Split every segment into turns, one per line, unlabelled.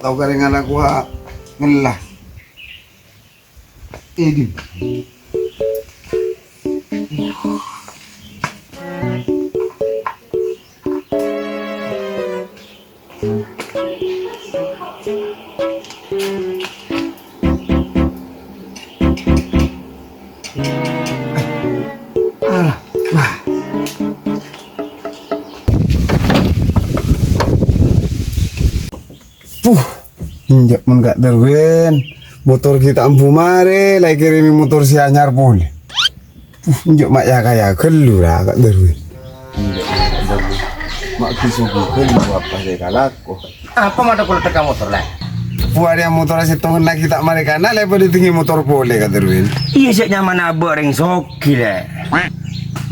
Tahu karengan aku ngelah. Ini. Injak men gak derwen motor kita ampu mare lagi kirimi motor si anyar pun injak mak ya kaya gelu lah gak derwen injak mak derwen mak kisugi gelu apa saya kalako
Apa mata kalau tekan motor lah?
buat yang motor si tongen lagi tak mare kana lepas ditinggi motor boleh gak derwen
Iya sih nyaman abang ring soki lah.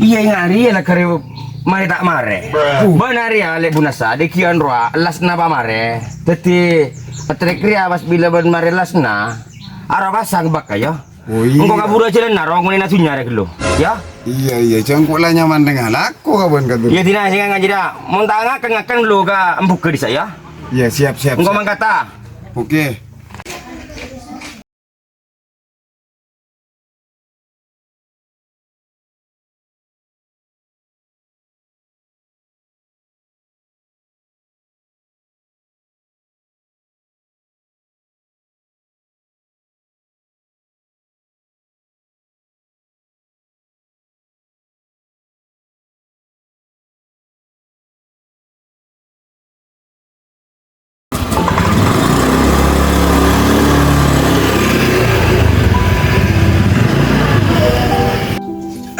Iya ngari lah kare mare tak mare. Benar ya le bunasa de kian roa las na pa mare. Teti patrek ria pas bila ban mare las na. Ara pasang bak kayo.
Oh iya.
Engko kabur aja na rong ni na sunya rek lo. Ya?
iya jangkuk lah nyaman dengan aku kawan kata
Iya tina sing ngaji dah. Mun tak ngakan lo ka empuk ke di saya.
iya siap
Engko mangkata.
oke.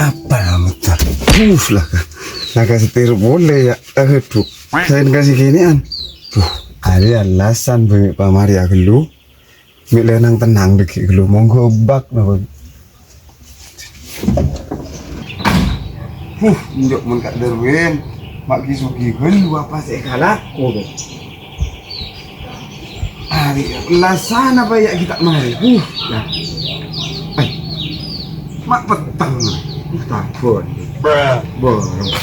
Apa mutar lah nah kasih setir boleh ya aduh saya kasih ginian ada alasan bagi Pak Maria gelu mik lenang tenang deki gelu monggo bak nah nduk mun kak derwen mak kisugi gelu apa sih kalako hari alasan apa ya kita mari ya ay mak petang takut borong marilah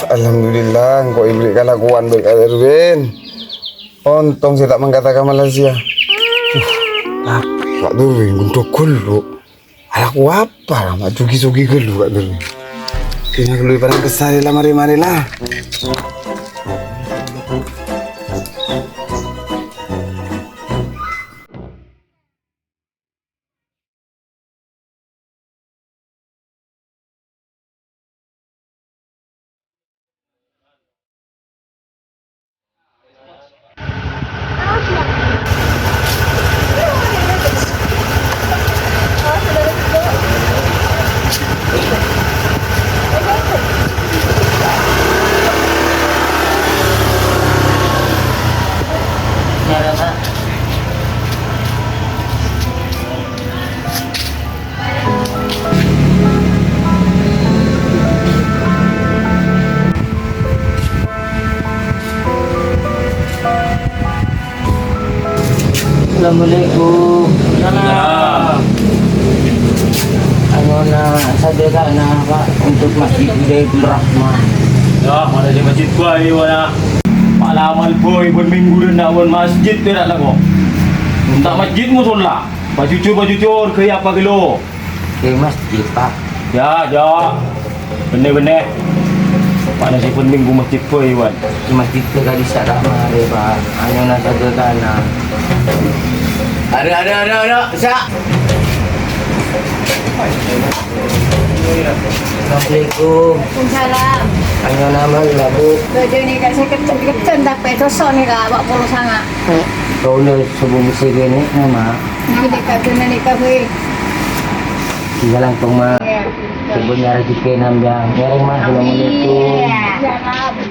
alhamdulillah kok ibrik kalakuan baik Erwin untung saya tak mengatakan Malaysia Pak Durwin untuk gelu aku apa lah mak sugi gelu Pak Durwin kayaknya gelu barang kesal lah mari lah
Assalamualaikum. Salam. Ano na sadaka na Pak untuk Masjid Hidayatullah Rahman.
Ya, mana di masjid gua ini mana? Palamal boy berminggu dah nak buat masjid tu nak lagu. Minta masjid mu solah. Baju ke apa kilo?
Ke masjid Pak.
Ya, ya. Benar. Mana si berminggu masjid boy wan?
Di masjid ke kali sadak mare Pak. Ano na sadaka na.
Ada. Sak.
Assalamualaikum.
Waalaikumsalam.
Ano naman lah Bu?
Kerja ni kat saya kecen tapi tosok ni lah buat puluh sangat.
Kau na sebelum segini nama.
Ni dekat kena ni kafe.
Jalan tong ma.
Ya.
Sebenarnya rezeki nambah. Nyari mah. Assalamualaikum.
Ya.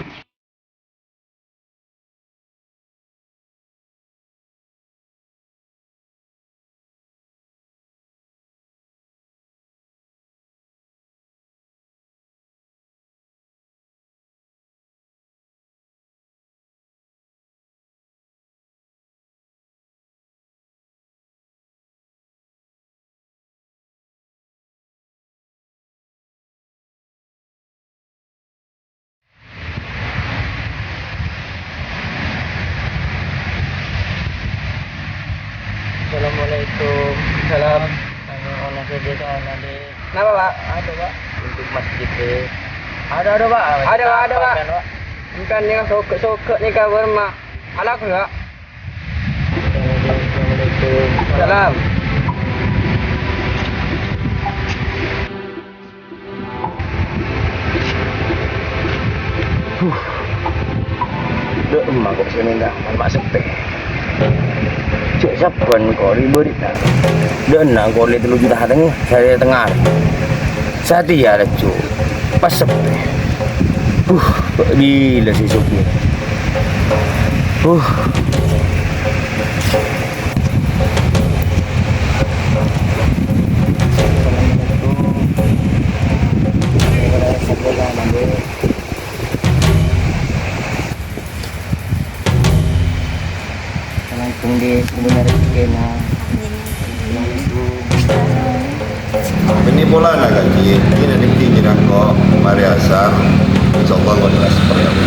Assalamualaikum.
Salam.
Anu ono saja sana deh.
Kenapa Pak?
Ada Pak. Untuk masjid deh.
Ada Pak. Ada Pak.
Kan, Pak.
Bukan yang sok ni kabar mak. Alak enggak?
Assalamualaikum.
Salam. Dek emak kok sini dah, mak sepe. Cek saban kok ribet dah. Dek nak kok le 3 juta tengah, saya tengah. Satia lah cu. Pas sepe. Gila si Suki.
Assalamualaikum deh. Sebenarnya kena.
Ini pula nak gaji, ini nanti kita kok mari asar, insyaallah kau jelas seperti apa.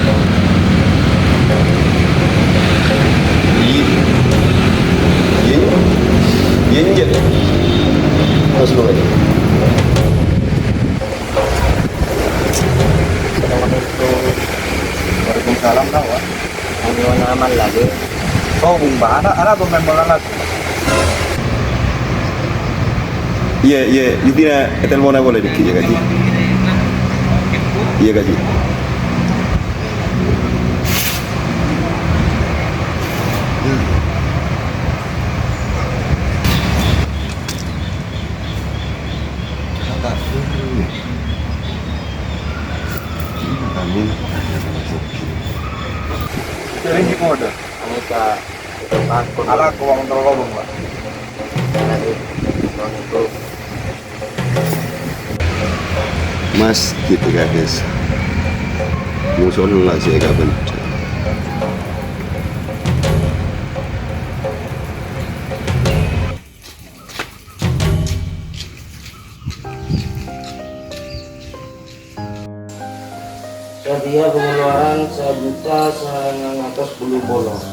Ini je. Terus lu ini. Waalaikumsalam dah, Wak.
Anu aman lagi.
Oh, bumba ada pemain bola lagi. Iya, itu na teleponnya boleh dikit ya gaji. Iya gaji. Sering di mode.
Anu ka aku
Ala ko ang tergolong, Pak.
lagi. Untuk
Mas gitu guys. Musuh lah saya kapan.
Sadia pengeluaran 1 juta sayang atas bulu bolong.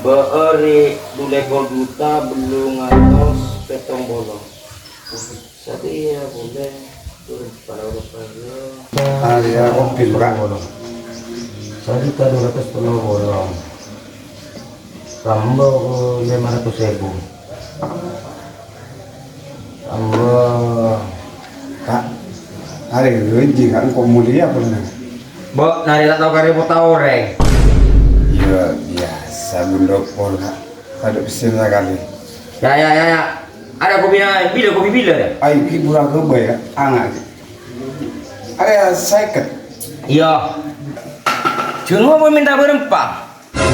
Beeri dule gol duta belum ngatos petong bolong. Sadia boleh turun pada urus lagi.
Ya, mobil Pak.
Sadia 200 penuh bolong. Rambo 500.000. Rambo
Kak. Hari ini kan kok mulia pernah.
Bo, nari tak tahu kari tahu reng.
Ya biasa bundok pol Kak. Ada pesan sekali.
Ya. Ada kopi bila dah.
Ayo ki burang ke ya, angat. Ada seket.
Iya. Cuma mau minta berempang.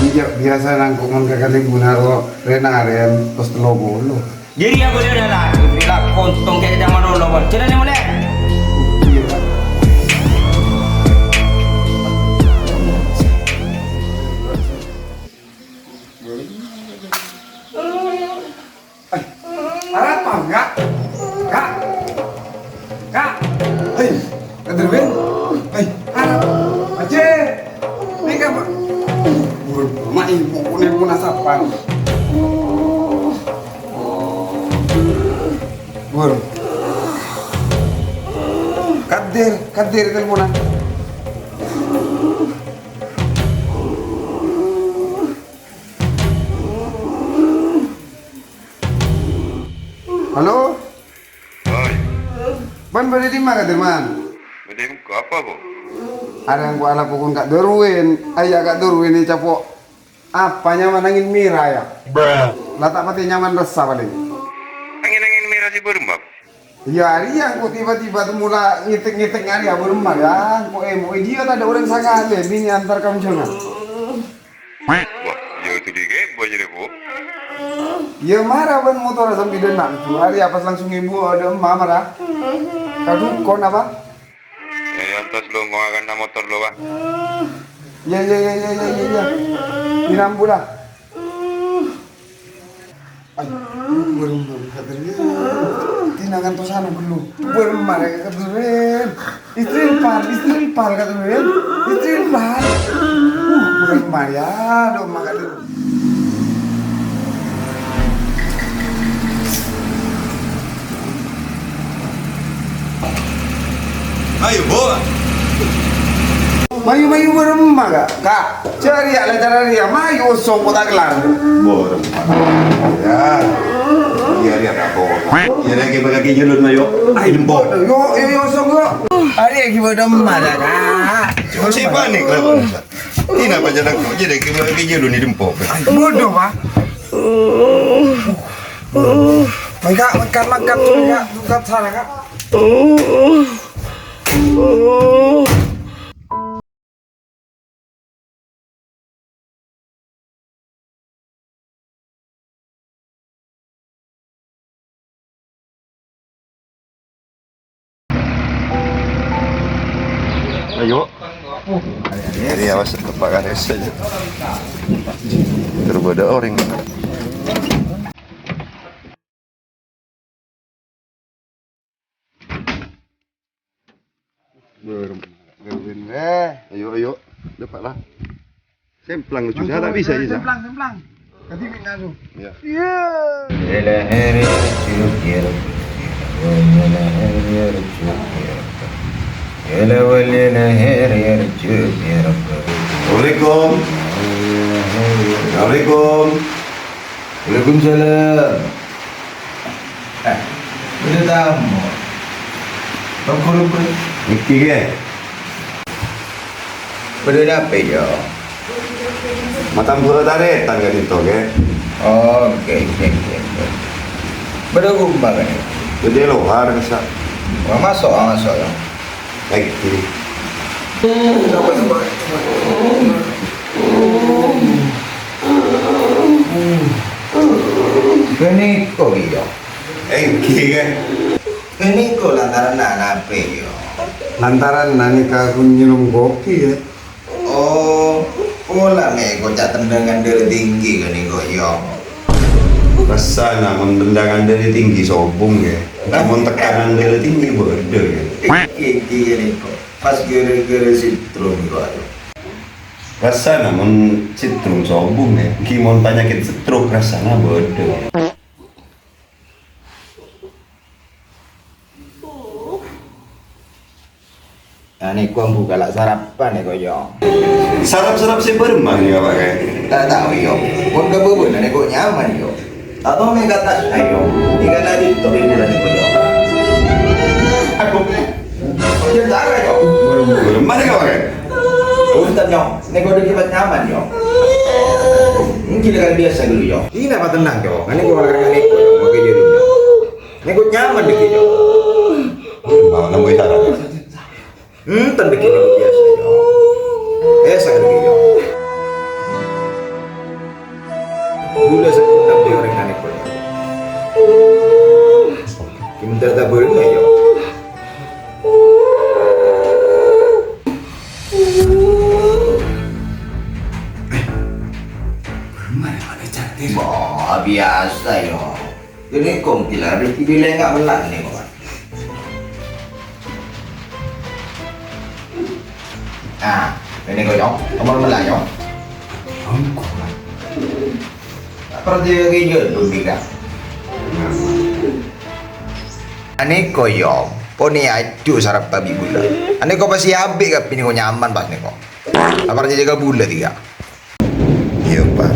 Iya biasa nangkungan ke kali gunaro renaren terus logo lo.
Jadi aku dia dah bila kontong kayak zaman dulu kan. Cina ni mana?
Ada apa enggak? Kak. Hei, Kaderwin. Hei, ada. Aje. Ini kan Pak. Mak ibu ini pun asapan. Bur. Kadir teleponan. Halo?
Oi,
Ban beri di mana teman?
bedem ko apa bo?
Ada yang gua ala pukun Kak Dorwin. Ayah Kak Dorwin ini capok. Apanya manangin mira ya? Latak pati nyaman resah paling.
Angin merah si berembab.
Ya hari yang kok tiba-tiba tuh mula ngitik-ngitik hari ya berempat ya. Kok dia tak ada orang sangat deh. Bini antar kamu jangan.
Wah, yo itu di game bo jadi bo.
Ya marah ban motor sampai denak itu. Hari apa langsung ibu ada emak marah. Kau kon apa?
Antas lo ngagan na motor lo ba?
Ya. Dinam pula. Berembam katanya. Tinangan to sana dulu. Beremar katanya. Istri pal katanya. Istri pal. Beremar ya, do makan dulu.
Ayo, bawa.
Mayu beremah kak. Cari ala cara dia. Mayu usung kota gelar.
Beremah. Ya. Iya, dia tak bawa. Ya, lagi bagi julun mayo. Ayo, bawa.
Yo usung yo. Hari lagi beremah dah kak.
Si panik lah, Pak. Ini apa jalan kau? Jadi kita bagi julun di dempok.
Bodoh pak. Makan sudah kak. Sana kak.
Ayo. Jadi awas tepakan saja. Tergoda orang.
Gawin
Ayo. Dapatlah. Semplang lucu. Saya tak bisa aja.
Semplang. Nanti minta tu.
Ya. Assalamualaikum. Assalamualaikum.
Waalaikumsalam. Boleh tamu. Tunggu.
Iki ke?
Boleh dapat yo.
Matam pura tarik tangga itu ke?
Okey. Boleh rumah kan?
Jadi luar bisa.
Masuk yo.
Baik.
Kini kau yo.
Iki ke?
Kini kau lantaran anak apa yo?
Lantaran nani aku minum kopi ya.
Pola me kocak tendangan dari tinggi kan kau yo.
Rasa namun tendangan dari tinggi sobung ya. Namun tekanan dari tinggi bodoh ya.
Iki ni kau. Pas gara-gara sitrum kau.
Rasa namun citrum sobung ya. Kimon penyakit stroke rasanya bodoh.
Ani kau buka lah sarapan kau yo.
Sarap-sarap si beremah ni apa kayak?
Tak tahu yo. Pun kebubun ani kau nyaman yo. Tak tahu me kata ayo. Jika tadi tu bulan kau yo. Aku. Dia tak ada yo.
Beremah ni apa kayak?
Ustaz yo. Ni kau dikibat nyaman yo. Mungkin kan biasa dulu yo. Ini apa tenang yo. Ani kau orang ni kau yo. Mau kerja dulu yo. Ni kau nyaman dikit yo.
Mau nambah sarap.
Tanda kini biasa yo. Sangat dikit yo. Gula seputar di orang kanek kau yo. Kita tak berenang yo. Biasa yo. Ini kong kila Ricky bila enggak melak nih kawan. Ini kau jom, kamu melak jom. Pergi kerja dulu tiga. Ani kau jom, poni acu sarap babi gula. Ani kau pasti habis kap ini kau nyaman pas ni kau. Apa aja jaga gula tiga.
Iya pak.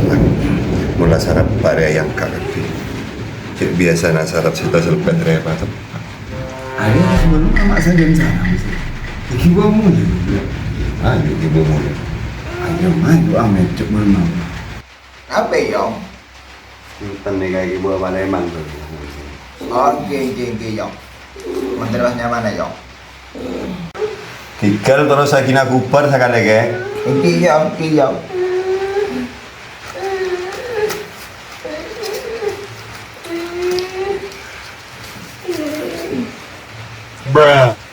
Mula sarap pada yang kakak. Biasa nak sarap kita selepas reba tu.
Ada sebelum mak saya dan sana. Iki bawa mula.
Ayo ibu mula.
Ayo mayu amet cuk beremah.
Apa jom?
Sultan ni kayak ibu apa lemang tu.
Oke jom. Menterus nyaman jom.
Kikal terus saya kena kupar sekali ke.
Iki jom.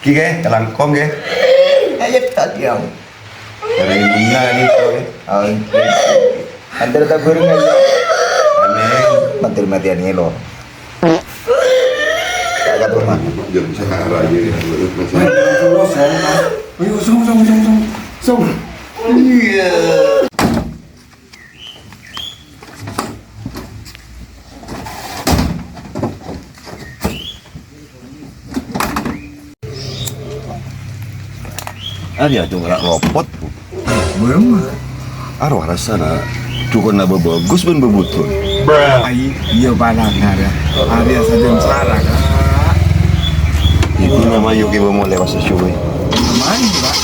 Kike, langkong ke.
Ayo tak jom.
Ada ibu ni tu ke.
Oke. Antar tak burung aja.
Aneh.
Mati-matian ngelo. Agak rumah.
Jom sehara je.
Ayo song. Iya.
Ada tu nak ropot.
Belum.
Arwah rasa nak cukup nak bagus pun berbutul.
Ai iya balang ada. Ada saja salah kan.
Itu nama Yogi memulai masa syukur.
Main Pak.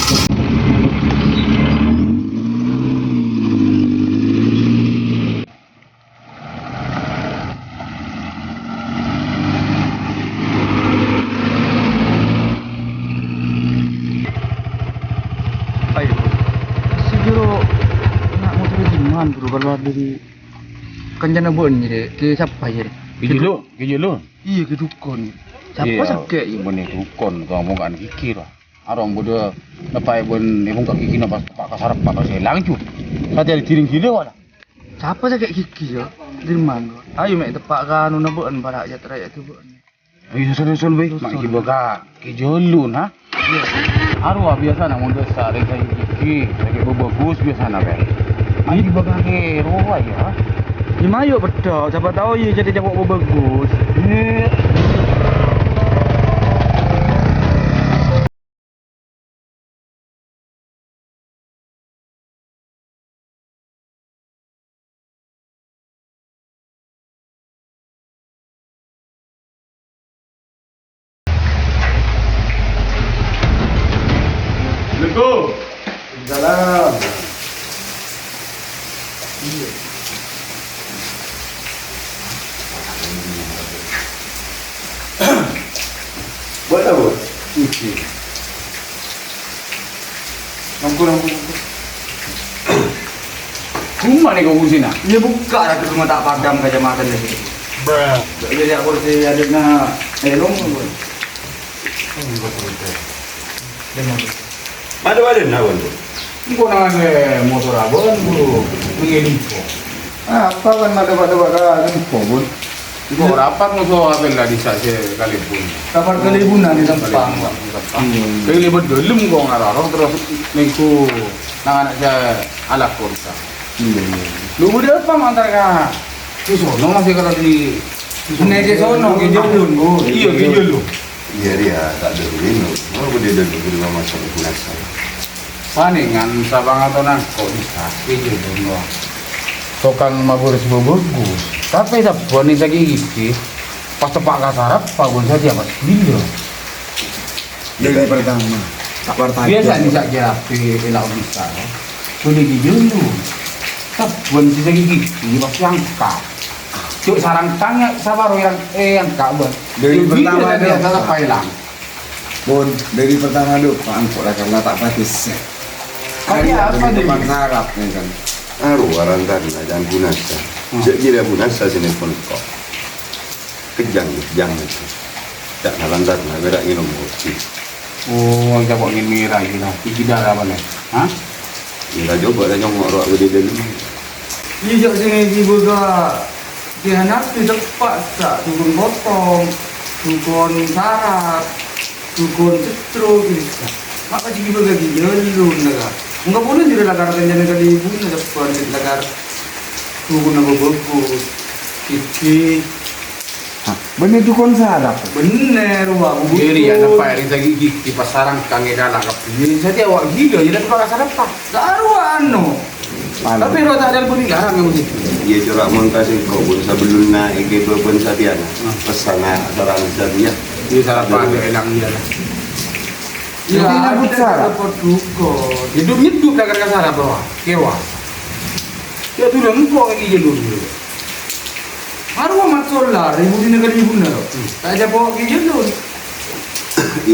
Ayo. Sejuro nak motor jiman bro kalau dari Kanjana Bon je ke siapa je?
Kerja lu.
Iya ke dukun. Siapa sakit je?
Bone dukun kau mau kan kikir. Arong bodo lepai bon ibung kak kiki napa pak kasarap pak selang cu. Sate ada tiring gila wala.
Siapa sakit kiki je? Dari mana? Ayo mek tepak kan una bon barak je terai tu bon.
Ayo susun bae. Mak iki boga kijolun ha. Arwah biasa nak mundur sare kai kiki, sakit bagus biasa nak bae. Ayo boga ke roa ya.
Lima yuk betul. Siapa tahu ye jadi jawab bagus.
Assalamualaikum.
Salam. Buat apa? Cuci. Nampu.
Kuma ni kau sini nak? Dia buka dah tu cuma tak padam kacamata dia sini. Jadi aku rasa ada nak elong pun.
Ada nak pun.
Kau nak motor abon bro, mengirim kau.
Apa kan ada kan pun.
Kau rapat musuh apa lah di saja kali pun.
Kabar kelibunan di Sempang.
Kali lebat dalam kau ngarang terus niku nak saya ala kursa. Lu udah apa antara ka? Sono masih kalau di Nege sono gejolun bu. Iya gejolun.
Iya dia tak ada minum. Mau boleh dulu di rumah masuk kunasa.
Paningan sabang atau nang kok bisa gejolun. Tokang mabur sebobor bagus. Tapi sabon ni lagi gigi. Pas tepak kasarap, pabun saja mas. Bila?
Dari pertama.
Biasa ni saja api elak bisa. Boleh gejolun. Sabon si lagi gigi pas yang kap. Cuk sarang tanya sabar yang kak buat.
Dari pertama
dia
dia
tak pailang.
Pun dari pertama dulu Pak Angkot lah karena tak patis.
Tapi apa dia?
Harap ni kan.
Arwah rantan lah jangan kunasa. Cek dia kunasa sini pun kok. Kejang itu. Tak halantar lah berak minum kopi.
Oh, kita buat ingin merah je lah. Iki darah mana? Ha?
Ila coba dah nyongok roak berdiri dulu.
Iya sini di boga. Dia nak tu tepat tak turun botong, turun sarap, turun cetro gitu. Maka jiki boga gilun naga. Enggak boleh jadi lagar kenjana kali ibu na depan di lagar. Turun na bagus. Iki
Benih tu kon sarap.
bener wah begitu. Jadi ya dapat yang lagi di pasaran kange dalam kapal. Jadi awak gila jadi tempat kasar apa? Garuan no. Tapi roda ada pun garang yang begitu.
Ia corak montasi kau pun sebelum na ike pun satian. Pesana sarang sadia.
Dia sarapan dia elang dia lah.
Ya,
kita
sarap.
dapat duko. Hidup dah gara-gara sarap bawah. Kewa. Ya tu dah empuk lagi je dulu. Baru amat solar, ibu di negara ibu na. Tak ada bawa ke je dulu.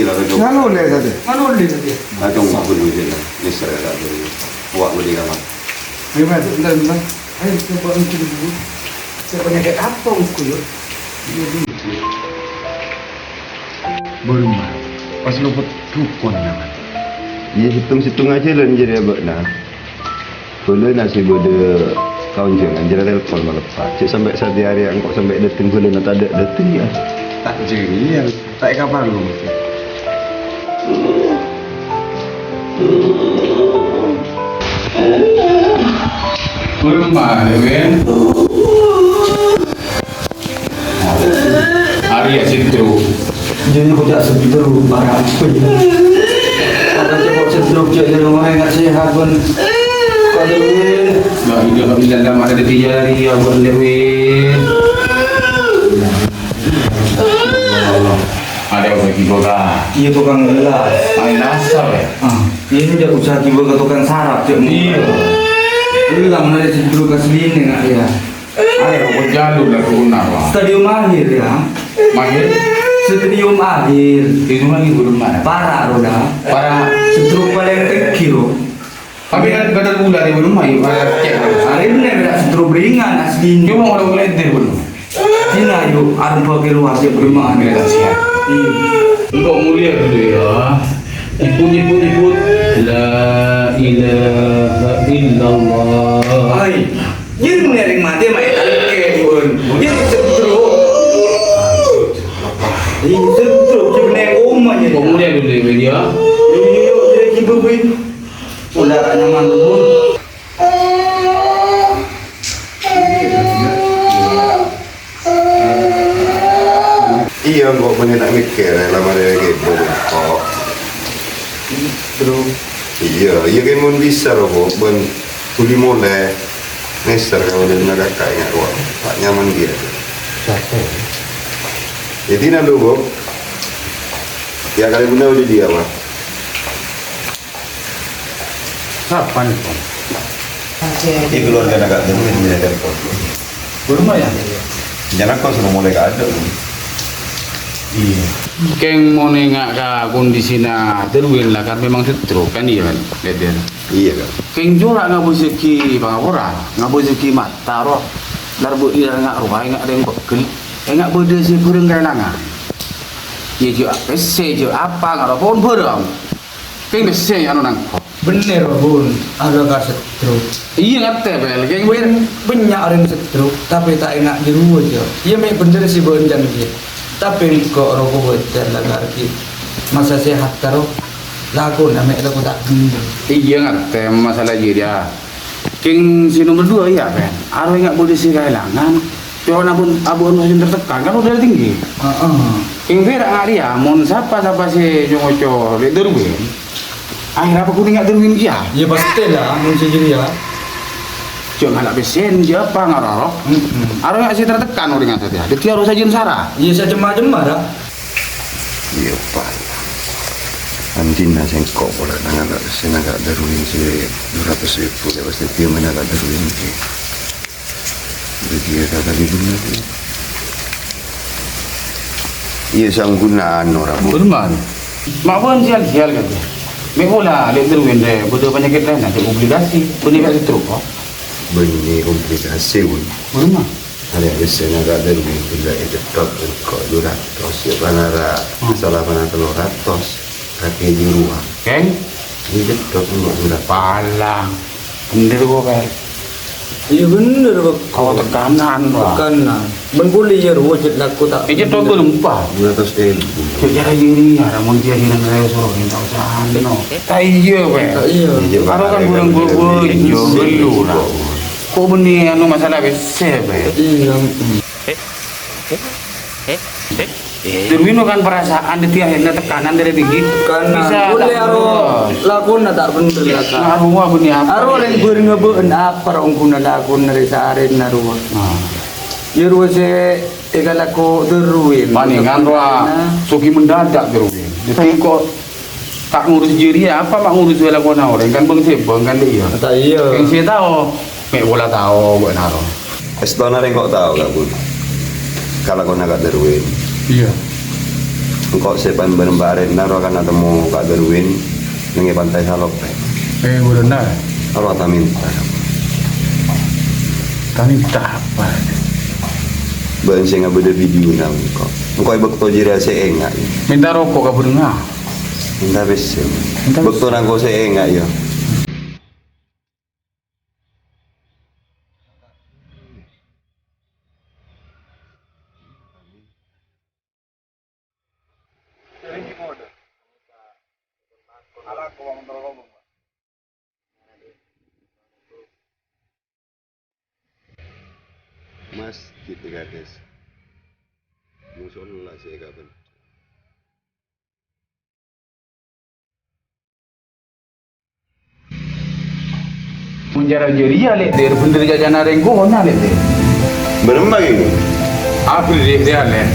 Ila kau
Lalu leh tadi.
Mana boleh tadi?
Kau mau dulu je lah. Ni saya dah dulu. Awak boleh kamar.
Memang tu, bentar. Ayo kita buat untuk dulu. Saya penyakit apa uku yo? Iya dulu.
Berumah. Pas luput dukun nama.
Ia hitung-hitung aja lah ni jadi abad nah. Boleh nasi bodoh kawan jangan jadi telefon melepas. Cik sampai satu hari yang kau sampai datang boleh nak tak ada datang ya.
Tak jadi yang tak kapal lu.
Berumah, Dewen. Hari ya situ.
Jadi aku tak sepi terus barang. Akan cepat
Sedruk je rumah enggak sehat pun. Kalau
La ilaha illallah ada tijari ya boleh. Ada apa kiboga?
iya tukang gelas.
Main asal ya.
Ini dia usaha tiba ke tukang sarap cek.
Iya.
Lu lah mana sedruk asli ni enggak ya?
Ada apa jalur lah guna wah.
Stadium akhir ya.
Mahir
Stadium akhir.
itu lagi belum mana.
Parah roda.
Para
Sedruk paling kecil.
tapi ada gula di belum main. Para cek harus.
Hari ini ada sedruk beringan asli.
Cuma orang melintir belum.
Cina yuk ada pakai luar dia beriman.
Kita siap. Untuk mulia dulu ya. Iput. La ilaha illallah.
Ay, yun nering mati may talke pun. Yun sedruk. Ini sedruk cuma omanya.
Untuk mulia dulu ya dia.
Yuk jadi kibuin. Udah nyaman pun.
Iya, kok punya nak mikir lama dia gitu kok.
Terus
Iya kan mun bisa loh kok, ben tuli mulai neser kalau dia nak kakak ingat ruang, tak nyaman dia. Jadi nak lu kok, ya kali bunda udah dia mah.
Kapan itu?
Ini keluarga nak ada mungkin dia telepon.
Belum ya?
Jangan kau suruh mulai ada.
Iya. Keng mau nengak ka kondisi na terwin lah kan memang setruk kan iya kan lihat.
Iya kan.
Keng jora nggak bozeki bang orang nggak bozeki mata roh. Darbu dia nggak roh nggak ada yang bekel. Nggak bode si kurang kerenangan. Iya jo pese jo apa nggak roh pun berang. Keng pese anu nang.
bener pun ada gak sedruk.
Iya nggak tebel. Keng
Banyak orang sedruk tapi tak enak di rumah aja. Iya memang bener sih bonjan dia. Tapi kok rokok beter lah lagi masa sehat karo laku namanya laku tak bener.
Iya ngerti masalah dia. King si nomor 2 ya kan. Arwah nggak boleh sih kehilangan. Tuhan abu masih tertekan kan udah tinggi. King Vera nggak dia. Mau siapa si jongoco di derwin. Akhirnya apa kuning nggak derwin dia.
Ya pasti lah muncul jadi ya.
Jangan nggak besen siapa nggak rorok. Arwah nggak sih tertekan orang nggak saja. Dia harus saja sarah.
Iya saya cemah-cemah dah.
Iya pak. Anjing nasi kok boleh nggak sih nggak daruin sih 200.000 ya pasti dia mana nggak daruin sih. Dia kata di benar. Iya sanggunaan orang bu.
Benar. Mak pun sial kan. Mekola lihat derwin deh. Bodoh penyakit lain nanti obligasi. Benih kasih truk kok.
Benih komplikasi pun.
Benar.
Ada biasanya nggak daruin bila itu top kok 200 ya panara masalah panara 300. Kakek juruan.
Keng.
Ini dekat enggak sudah
Palang. Bener gua kayak.
Iya bener kok.
Kau tekanan wah.
Kanan. Bengkuli ya wujud laku tak.
Ini tuh belum pak.
200.000.
Cara diri ada mau dia di negara suruh minta usaha no. Iya be.
Iya.
Karo kan burung bojo gelu lah. Kok benih anu masalah bese be.
Iya.
Terwino kan perasaan di tiahnya tekanan dari tinggi.
Kanan. Boleh aro laku tak bener lah.
Ngaruh wah benih apa?
Aro yang berngebeun apa orang kuna laku nari saarin naruh. Ya ruwa se egal aku deruin.
Paningan wah suki mendadak terwin. Jadi kok tak ngurus diri apa mak ngurus wala kona orang kan bang sebang kan dia.
Tak iya.
Yang saya tahu, mek bola tahu buat naro.
Estona kok tahu nggak bun? Kalau kau nak daruin.
Iya.
Engkau sepan berembarin naro akan ketemu Kak Darwin nengi pantai Salop.
Benar.
Kalau tak minta.
Kami tak apa.
Bahan saya nggak beda video nang kok. Engkau ibu kau jadi saya enggak.
Minta rokok kau berenang.
Minta besi. Betul nang kau saya enggak ya. Mas, gitu guys. Musuh lah saya kapan.
Menjara jeria lek dia bener jajan renggo na lek dia.
Berembang ini.
Apa dia lek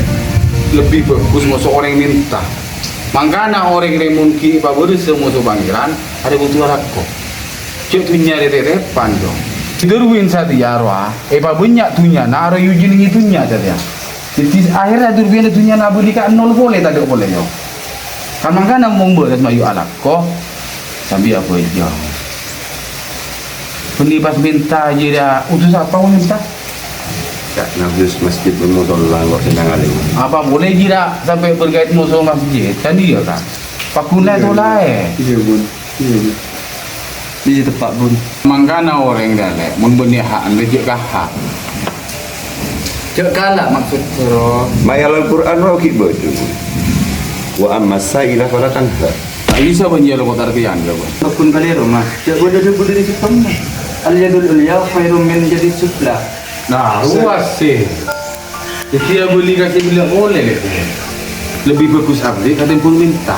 lebih bagus masuk orang minta. Mangkana orang yang mungkin baru semua tu panggilan ada butuh rakko. Cek tunya depan dong. Derwin saja arwah. Banyak tunya. Na arwah Eugene itunya saja. Jadi akhirnya derwin tunya nak beli kat nol boleh tak boleh yo. Kan mangkana mau beres mayu alat ko. Sambil apa aja. Penibas minta je dia utus apa pun minta.
Tak nafsu masjid bermusola kok senang alim.
Apa boleh tidak sampai berkait musuh masjid? Tadi ya kan. Pakunai tu lah
Iya bun. Iya bun. Di tempat bun.
Mangkana orang dah lek mun benih hak lejek hak. Cek kalah maksud pro.
Mayal Al-Quran wa kibadu. Wa amma sa'ila fala tanhar.
Tak bisa banjir kota artian ke bun.
Akun kali rumah. Cak bodoh dari Jepang. Al-yadul ulya khairum min jadi sufla.
Nah, luas sih. Jadi dia beli kasih beli boleh lek. Lebih bagus abdi kadang pun minta.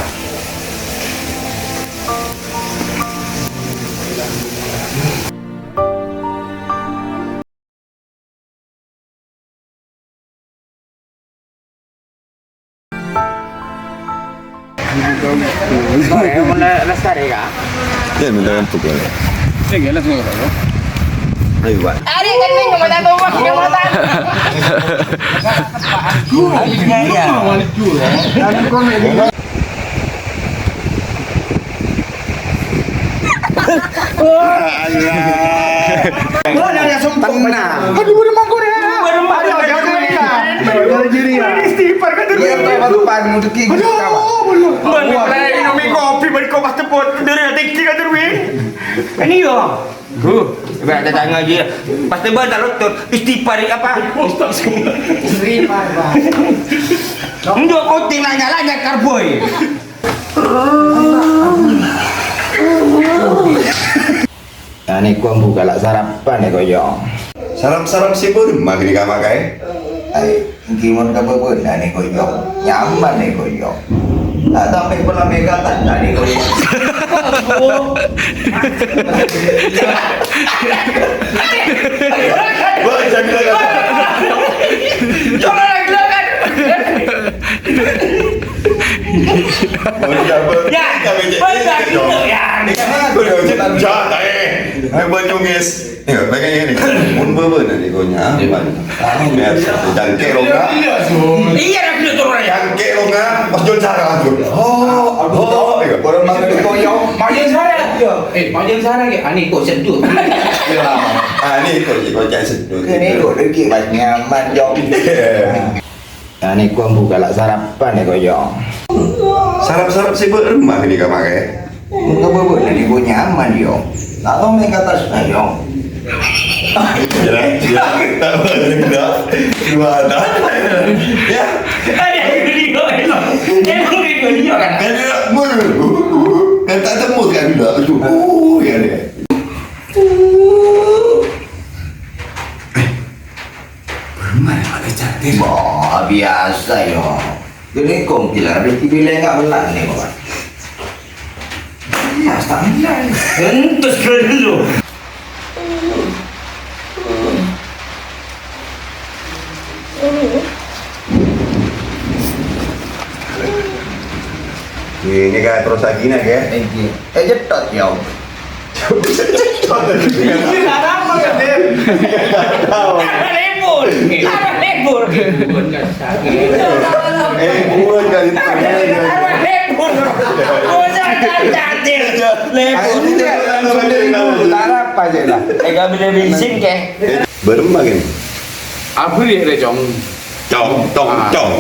Ya minta kan pukul.
Tinggal lah semua.
Ayo buat.
Ari kan minum mata tua dia mata.
Ini yo. Baik datang ngaji. Pasti tak lutut. Istighfar apa? Istighfar. Ndak koting nanya karboy.
Ini gua buka lah sarapan nih koyong.
Sarap-sarap si bun magri ka makai.
Ay, gimana ka bubun na nih koyong. Nyaman nih koyong. Tak sampai pernah megatan na nih koyong.
Hai banyungis. Ya, bagay ini. Mun beubeun ni gonya. Jangke longa.
Iya nak dulu turun ya.
Jangke longa pas jual cara tu. Oh,
Orang makan koyong.
Majin sana. Majin sana ke? Ani kok sedut.
Ah ni kau jangan sedut.
Ini kok rezeki banyak nyaman jong. Nah, ini gua buka lah sarapan nih koyong.
Sarap-sarap si bun rumah ni ka makai.
Muka bubun na nih gua nyaman yong. Tak tahu megatas na yong.
Ya, tak boleh. Gimana? Ya.
Ada video itu. Dia video kan.
Kan dia kan tak temu kan dah. Ya dia.
Wah, biasa yong. Jadi kong kira rezeki bila enggak belan nih kawan. Ya, standar.
Entus ke dulu.
Ini kan terus lagi nak ke?
Jetot yong.
Lebur. Lebur.
Buat kali itu.
Lebur. Oh jangan cantik. Lebur.
Tarap aja lah.
Enggak boleh bensin ke?
Berembang ini.
Apa dia cong?
Cong.